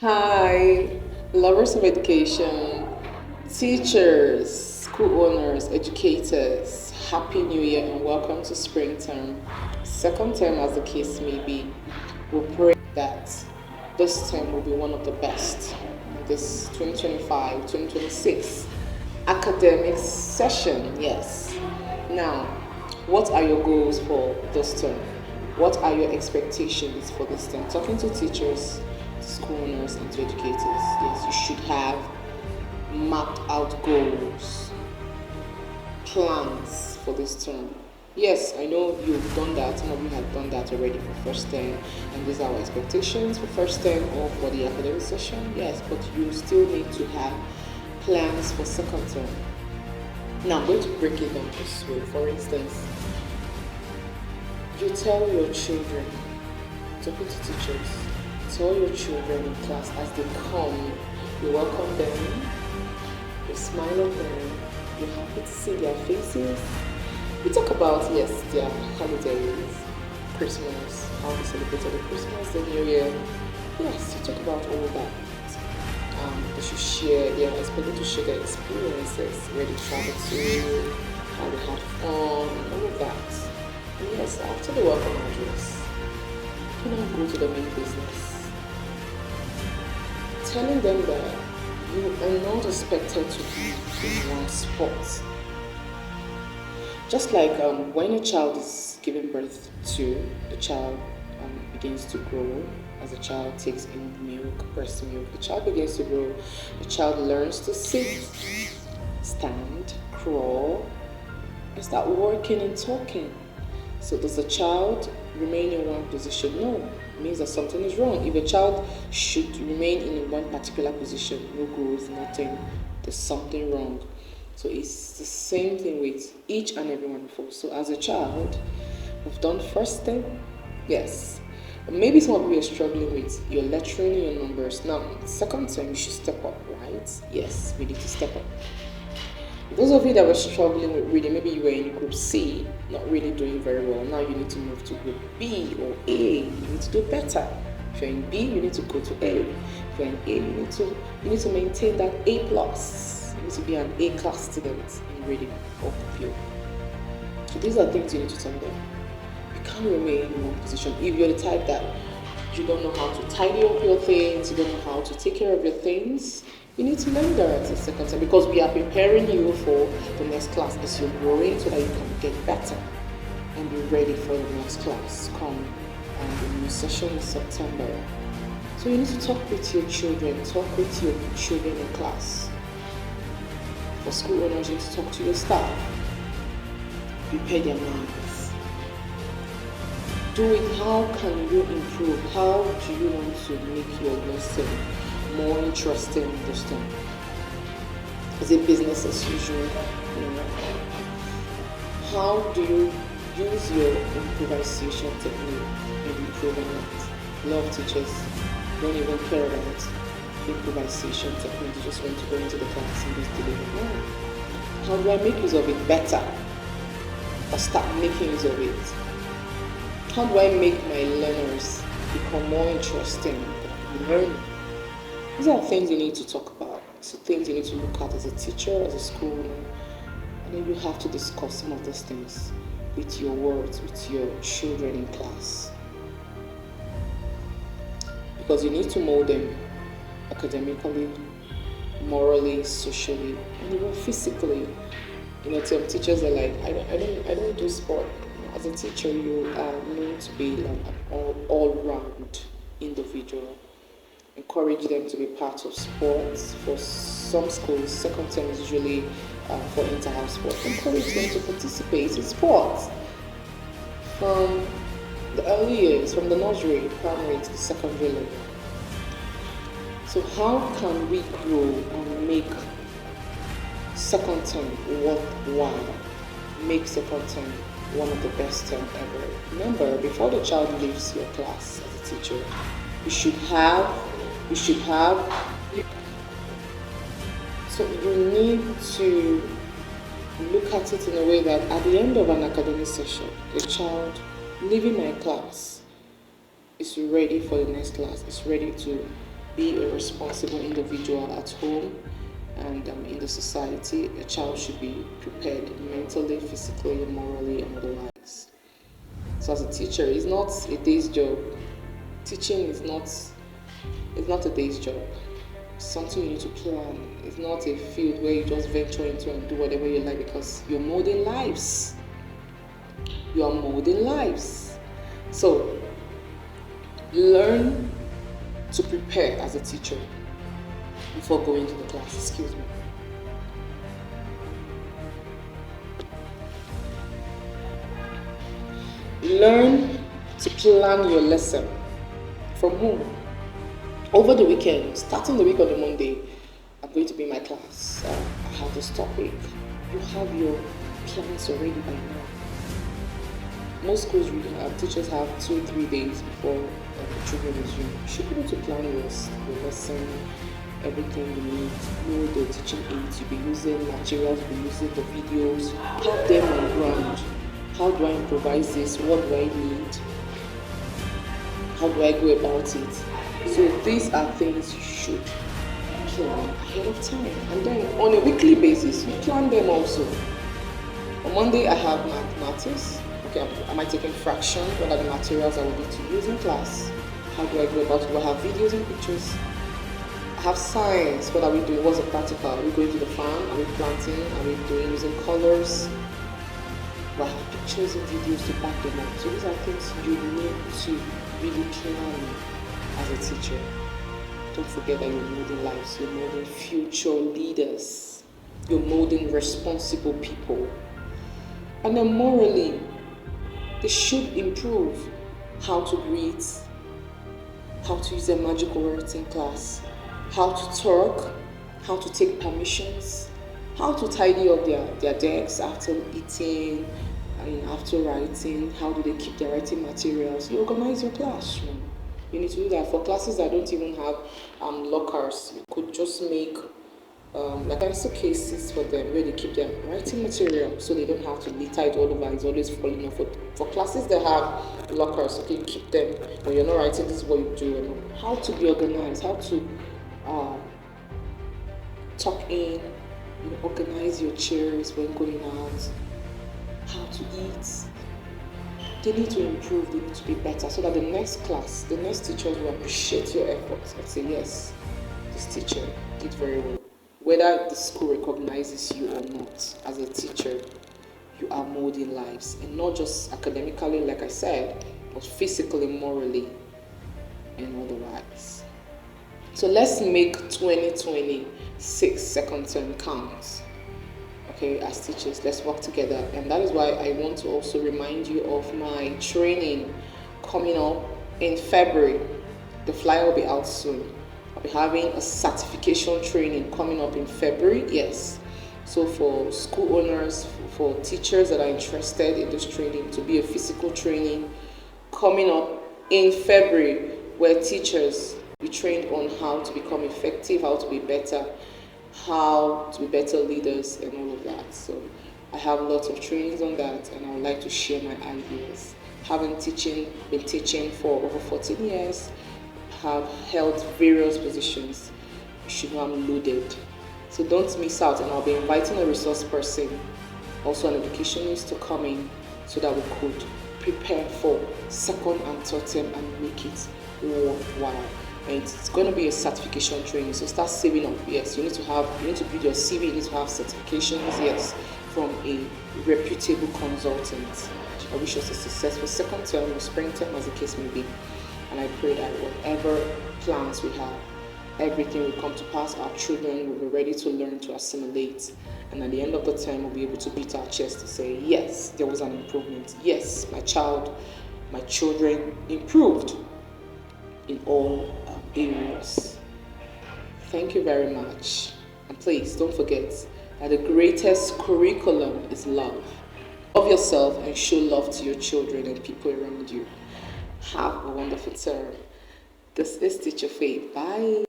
Hi, lovers of education, teachers, school owners, educators. Happy New Year and welcome to spring term. Second term, as the case may be, we pray that this term will be one of the best. This 2025-2026 academic session, yes. Now, what are your goals for this term? What are your expectations for this term? Talking to teachers, school owners, and to educators, yes, you should have mapped out goals, plans for this term. Yes, I know you've done that. Some of you have done that already for first term, and these are our expectations for first term or for the academic session. Yes, but you still need to have plans for second term. Now I'm going to break it down this way. For instance, you tell your children, talking to teachers, tell your children in class as they come, you welcome them, you smile at them, you're happy to see their faces. We talk about, yes, their holidays, Christmas, how they celebrated the Christmas, the New Year. Yes, you talk about all that. They should share, they are expected to share their experiences, where they travel to, how they had fun, all of that. And yes, after the welcome address, you now go to the main business. Telling them that you are not expected to be in one spot. Just like when a child is given birth to, the child begins to grow. As the child takes in milk, breast milk, the child begins to grow. The child learns to sit, stand, crawl, and start working and talking. So does the child remain in one position? No. It means that something is wrong. If a child should remain in one particular position, no growth, nothing, there's something wrong. So it's the same thing with each and every one of us. So as a child, we've done first step, yes. Maybe some of you are struggling with your lettering, your numbers. Now, second term, you should step up, right? Yes, we need to step up. Those of you that were struggling with reading, maybe you were in group C, not really doing very well. Now you need to move to group B or A. You need to do better. If you're in B, you need to go to A. If you're in A, you need to maintain that A plus. You need to be an A class student in reading or pupil. So these are things you need to tell them. You can't remain in one position. If you're the type that you don't know how to tidy up your things, you don't know how to take care of your things, you need to learn that at the second time because we are preparing you for the next class as you're growing so that you can get better and be ready for the next class come the new session in September. So you need to talk with your children, in class. For school owners, you need to talk to your staff, prepare their minds. Do it. How can you improve? How do you want to make your lesson more interesting this time? Is it business as usual? How do you use your improvisation technique in improving it? A lot of teachers don't even care about improvisation technique. They just want to go into the class and just deliver. No. How do I make use of it better? Or start making use of it? How do I make my learners become more interesting in learning? These are things you need to talk about. So things you need to look at as a teacher, as a school owner. And then you have to discuss some of these things with your words, with your children in class. Because you need to mold them academically, morally, socially, and even physically. Some teachers are like, I don't do sport. As a teacher, you are known to be like an all-round individual. Encourage them to be part of sports. For some schools, second term is usually for inter-house sports. Encourage them to participate in sports from the early years, from the nursery, primary to the secondary level. So how can we grow and make second term worthwhile? Make second term one of the best term ever. Remember, before the child leaves your class as a teacher, you should have. So you need to look at it in a way that at the end of an academic session, the child leaving my class is ready for the next class, is ready to be a responsible individual at home and in the society. A child should be prepared mentally, physically, morally, and otherwise. So as a teacher, it's not a day's job. Teaching is not a day's job. It's something you need to plan. It's not a field where you just venture into and do whatever you like, because you're molding lives. You are molding lives. So learn to prepare as a teacher before going to the class. Excuse me. Learn to plan your lesson from home. Over the weekend, starting the week on the Monday, I'm going to be in my class. I have this topic. You have your plans already by now. Most schools teachers have 2-3 days before the children resume. You should be able to plan your lesson, everything you need, know the teaching aids you'll be using, materials you'll be using, the videos, have them on ground. How do I improvise this? What do I need? How do I go about it? So these are things you should plan ahead of time. And then on a weekly basis, you plan them also. On Monday, I have mathematics. Okay, am I taking fraction? What are the materials I will need to use in class? How do I go about it? Do I have videos and pictures? I have science. What are we doing? What's the practical? Are we going to the farm? Are we planting? Are we doing using colors? Do I have pictures and videos to back them up? So these are things you need to really plan as a teacher. Don't forget that you're molding lives. You're molding future leaders. You're molding responsible people. And then morally, they should improve how to greet, how to use their magical words in class, how to talk, how to take permissions, how to tidy up their decks after eating, after writing, how do they keep their writing materials. You organize your classroom. You need to do that. For classes that don't even have lockers, you could just make like pencil cases for them where they keep their writing material so they don't have to litter it all over. It's always falling off. For classes that have lockers, okay, you keep them. When you're not writing, this is what you do. How to be organized, how to tuck in, organize your chairs when going out, how to eat. They need to improve, they need to be better so that the next class, the next teachers will appreciate your efforts and say, yes, this teacher did very well. Whether the school recognizes you or not, as a teacher, you are molding lives. And not just academically, like I said, but physically, morally, and otherwise. So let's make 2026 second term count. Okay, as teachers, let's work together. And that is why I want to also remind you of my training coming up in February. The flyer will be out soon. I'll be having a certification training coming up in February, yes. So for school owners, for teachers that are interested in this training, to be a physical training coming up in February, where teachers be trained on how to become effective, how to be better, how to be better leaders, and all of that. So I have lots of trainings on that, and I would like to share my ideas. Having been teaching for over 14 years, have held various positions. You should know I'm loaded. So don't miss out, and I'll be inviting a resource person, also an educationist, to come in so that we could prepare for second and third term and make it worthwhile. And it's going to be a certification training, so start saving up. Yes, you need to build your CV, you need to have certifications, yes, from a reputable consultant. I wish us a successful second term or spring term, as the case may be. And I pray that whatever plans we have, everything will come to pass. Our children will be ready to learn, to assimilate. And at the end of the term, we'll be able to beat our chest to say, yes, there was an improvement. Yes, my children improved in all areas. Thank you very much. And please don't forget that the greatest curriculum is love. Love yourself and show love to your children and people around you. Have a wonderful term. This is Teacher Faith. Bye.